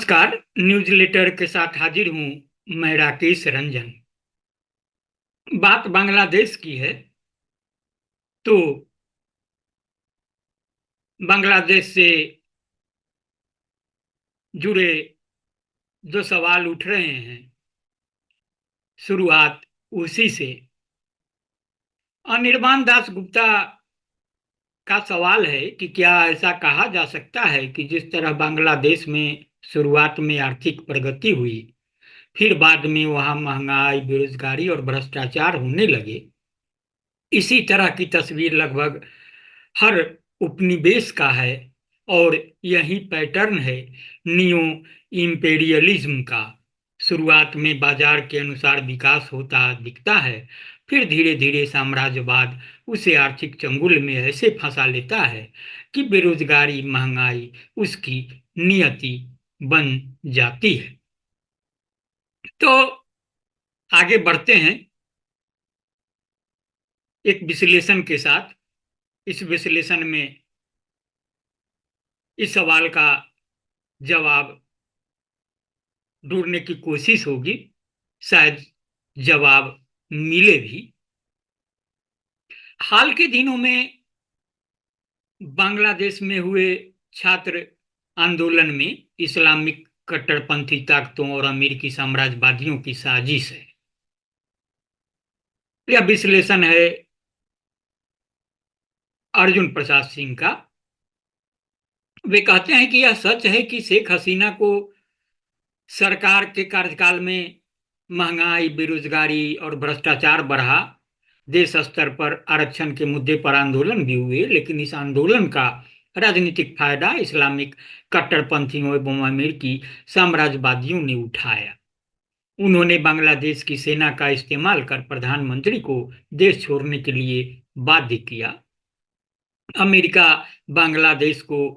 नमस्कार। न्यूज़लेटर के साथ हाजिर हूं मैं राकेश रंजन। बात बांग्लादेश की है तो बांग्लादेश से जुड़े जो सवाल उठ रहे हैं, शुरुआत उसी से। अनिर्बान दास गुप्ता का सवाल है कि क्या ऐसा कहा जा सकता है कि जिस तरह बांग्लादेश में शुरुआत में आर्थिक प्रगति हुई, फिर बाद में वहां महंगाई, बेरोजगारी और भ्रष्टाचार होने लगे, इसी तरह की तस्वीर लगभग हर उपनिवेश का है। और यही पैटर्न है नियो इम्पेरियलिज्म का। शुरुआत में बाजार के अनुसार विकास होता दिखता है, फिर धीरे धीरे साम्राज्यवाद उसे आर्थिक चंगुल में ऐसे फंसा लेता है कि बेरोजगारी, महंगाई उसकी नियति बन जाती है। तो आगे बढ़ते हैं एक विश्लेषण के साथ। इस विश्लेषण में इस सवाल का जवाब ढूंढने की कोशिश होगी, शायद जवाब मिले भी। हाल के दिनों में बांग्लादेश में हुए छात्र आंदोलन में इस्लामिक कट्टरपंथी ताकतों और अमेरिकी साम्राज्यवादियों की साजिश है। यह विश्लेषण है अर्जुन प्रसाद सिंह का। वे कहते हैं कि यह सच है कि शेख हसीना को सरकार के कार्यकाल में महंगाई, बेरोजगारी और भ्रष्टाचार बढ़ा। देश स्तर पर आरक्षण के मुद्दे पर आंदोलन भी हुए, लेकिन इस आंदोलन का राजनीतिक फायदा इस्लामिक कट्टरपंथियों एवं अमेरिकी साम्राज्यवादियों ने उठाया। उन्होंने बांग्लादेश की सेना का इस्तेमाल कर प्रधानमंत्री को देश छोड़ने के लिए बाध्य किया। अमेरिका बांग्लादेश को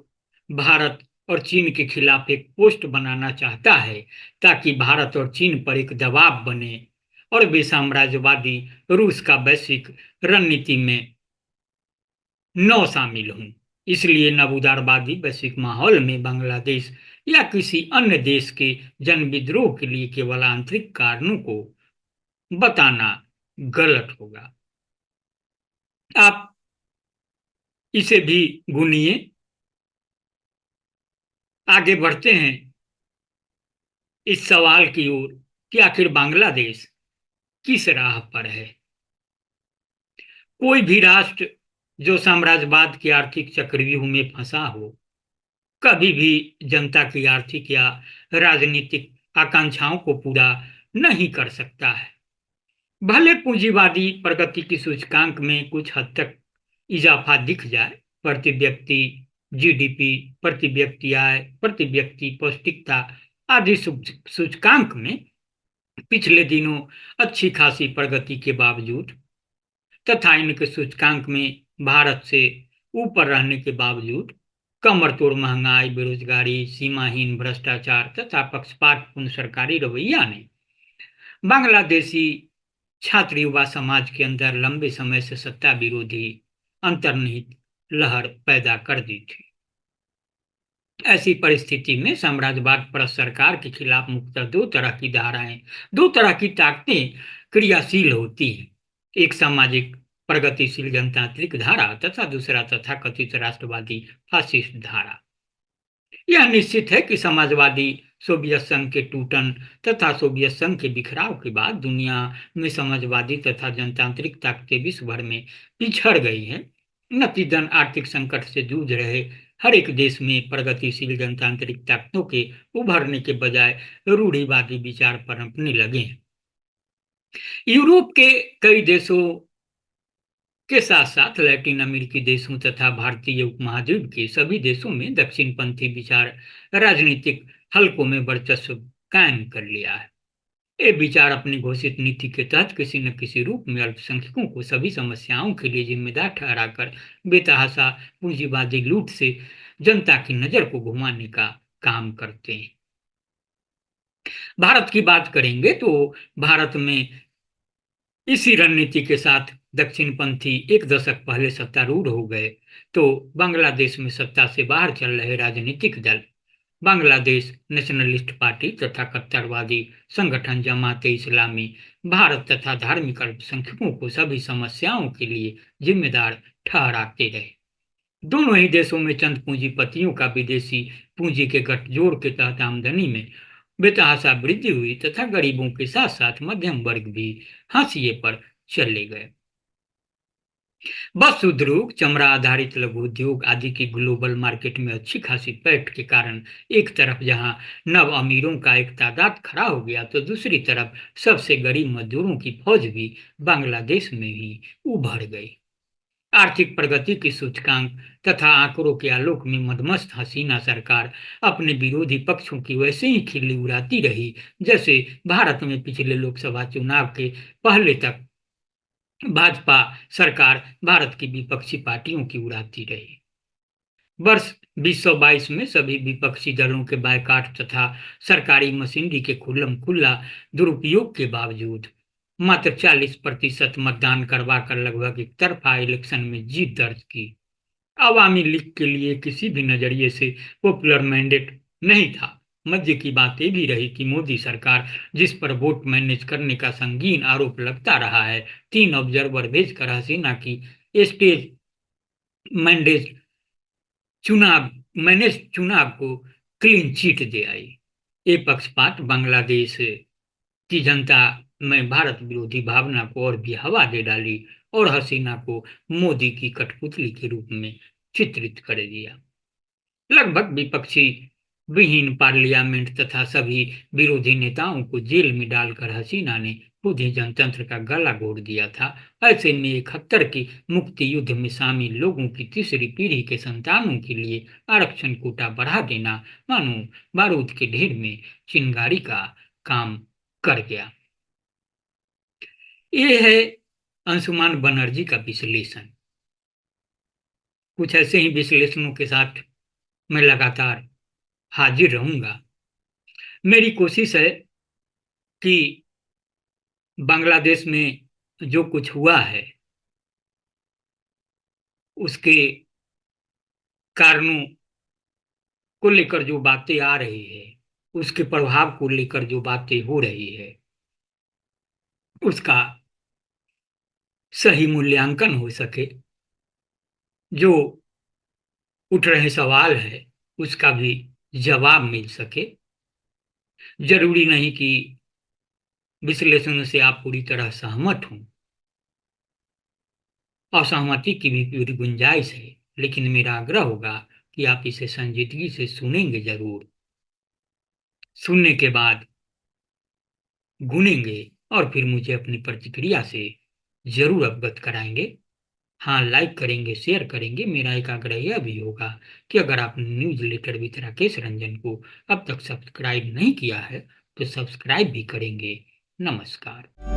भारत और चीन के खिलाफ एक पोस्ट बनाना चाहता है, ताकि भारत और चीन पर एक दबाव बने और वे साम्राज्यवादी रूस का वैश्विक रणनीति में न शामिल हों। इसलिए नवउदारवादी वैश्विक माहौल में बांग्लादेश या किसी अन्य देश के जन विद्रोह के लिए केवल आंतरिक कारणों को बताना गलत होगा। आप इसे भी गुनिए। आगे बढ़ते हैं इस सवाल की ओर कि आखिर बांग्लादेश किस राह पर है। कोई भी राष्ट्र जो साम्राज्यवाद के आर्थिक चक्रव्यूह में फंसा हो, कभी भी जनता की आर्थिक या राजनीतिक आकांक्षाओं को पूरा नहीं कर सकता है। भले पूंजीवादी प्रगति की सूचकांक में कुछ हद तक इजाफा दिख जाए, प्रति व्यक्ति जीडीपी, प्रति व्यक्ति आय, प्रति व्यक्ति पौष्टिकता आदि सूचकांक में पिछले दिनों अच्छी खासी प्रगति के बावजूद तथा इनके सूचकांक में भारत से ऊपर रहने के बावजूद कमर तोड़ महंगाई, बेरोजगारी, सीमाहीन भ्रष्टाचार तथा पक्षपातपूर्ण सरकारी रवैया ने बांग्लादेशी छात्र युवा समाज के अंदर लंबे समय से सत्ता विरोधी अंतर्निहित लहर पैदा कर दी थी। ऐसी परिस्थिति में साम्राज्यवाद पर सरकार के खिलाफ मुख्यतः दो तरह की ताकतें क्रियाशील होती हैं। एक सामाजिक प्रगतिशील जनतांत्रिक धारा तथा दूसरा तथाकथित राष्ट्रवादी फासिस्ट धारा। यह निश्चित है कि समाजवादी सोवियत संघ के टूटन तथा सोवियत संघ के बिखराव के बाद दुनिया में समाजवादी तथा जनतांत्रिक ताकतें विश्व भर में पिछड़ गई हैं। नतीजतन आर्थिक संकट से जूझ रहे हर एक देश में प्रगतिशील जनतांत्रिक ताकतों के उभरने के बजाय रूढ़िवादी विचार पनपने लगे हैं। यूरोप के कई देशों के साथ साथ लैटिन अमेरिकी देशों तथा भारतीय उपमहाद्वीप के सभी देशों में दक्षिणपंथी विचार राजनीतिक हलकों में वर्चस्व कायम कर लिया है। ये विचार अपनी घोषित नीति के तहत किसी न किसी रूप में अल्पसंख्यकों को सभी समस्याओं के लिए जिम्मेदार ठहराकर बेतहाशा पूंजीवादी लूट से जनता की नजर को घुमाने का काम करते हैं। भारत की बात करेंगे तो भारत में इसी रणनीति के साथ दक्षिणपंथी एक दशक पहले सत्तारूढ़ हो गए तो बांग्लादेश में सत्ता से बाहर चल रहे राजनीतिक दल बांग्लादेश नेशनलिस्ट पार्टी तथा कट्टरवादी संगठन जमाते इस्लामी भारत तथा धार्मिक अल्पसंख्यकों को सभी समस्याओं के लिए जिम्मेदार ठहराते रहे। दोनों ही देशों में चंद पूंजीपतियों का विदेशी पूंजी के गठजोड़ के तहत आमदनी में बेतहाशा वृद्धि हुई तथा गरीबों के साथ साथ मध्यम वर्ग भी हाशिए पर चले गए। वस्त्र उद्योग, चमड़ा आधारित लघु उद्योग आदि की ग्लोबल मार्केट में अच्छी खासी पैठ के कारण एक तरफ जहां नव अमीरों का एक तादाद खड़ा हो गया तो दूसरी तरफ सबसे गरीब मजदूरों की फौज भी बांग्लादेश में ही उभर गई। आर्थिक प्रगति की सूचकांक तथा आंकड़ों के आलोक में मदमस्त हसीना सरकार अपने विरोधी पक्षों की वैसे ही खिल्ली उड़ाती रही जैसे भारत में पिछले लोकसभा चुनाव के पहले तक भाजपा सरकार भारत की विपक्षी पार्टियों की उड़ाती रही। वर्ष 2022 में सभी विपक्षी दलों के बायकॉट तथा सरकारी मशीनरी के खुल्लम खुल्ला दुरुपयोग के बावजूद मात्र 40% मतदान करवाकर लगभग एक तरफा इलेक्शन में जीत दर्ज की। अवामी लीग के लिए किसी भी नजरिए से पॉपुलर मैंडेट नहीं था। मध्य की बात ये भी रही कि मोदी सरकार जिस पर वोट मैनेज करने का संगीन आरोप लगता रहा है, 3 ऑब्जर्वर भेजकर हसीना की स्टेज मैंडेज चुनाव मैनेज चुनाव को क्लीन चिट दे आई। ये पक्षपात बांग्लादेश की जनता में भारत विरोधी भावना को और भी हवा दे डाली और हसीना को मोदी की कठपुतली के रूप में चित्रित कर दिया। लगभग विपक्षी विहीन पार्लियामेंट तथा सभी विरोधी नेताओं को जेल में डालकर हसीना ने खुद ही जनतंत्र का गला घोट दिया था। ऐसे में 71 की मुक्ति युद्ध में शामिल लोगों की तीसरी पीढ़ी के संतानों के लिए आरक्षण कोटा बढ़ा देना मानो बारूद के ढेर में चिंगारी का काम कर गया। ये है अंशुमान बनर्जी का विश्लेषण। कुछ ऐसे ही विश्लेषणों के साथ मैं लगातार हाजिर रहूंगा। मेरी कोशिश है कि बांग्लादेश में जो कुछ हुआ है उसके कारणों को लेकर जो बातें आ रही है, उसके प्रभाव को लेकर जो बातें हो रही है, उसका सही मूल्यांकन हो सके, जो उठ रहे सवाल है उसका भी जवाब मिल सके। जरूरी नहीं कि विश्लेषण से आप पूरी तरह सहमत हों, असहमति की भी पूरी गुंजाइश है, लेकिन मेरा आग्रह होगा कि आप इसे संजीदगी से सुनेंगे जरूर। सुनने के बाद गुनेंगे और फिर मुझे अपनी प्रतिक्रिया से जरूर अवगत कराएंगे। हाँ, लाइक करेंगे, शेयर करेंगे। मेरा एक आग्रह यह भी होगा कि अगर आपने newsletter with Rakesh Ranjan को अब तक सब्सक्राइब नहीं किया है तो सब्सक्राइब भी करेंगे। नमस्कार।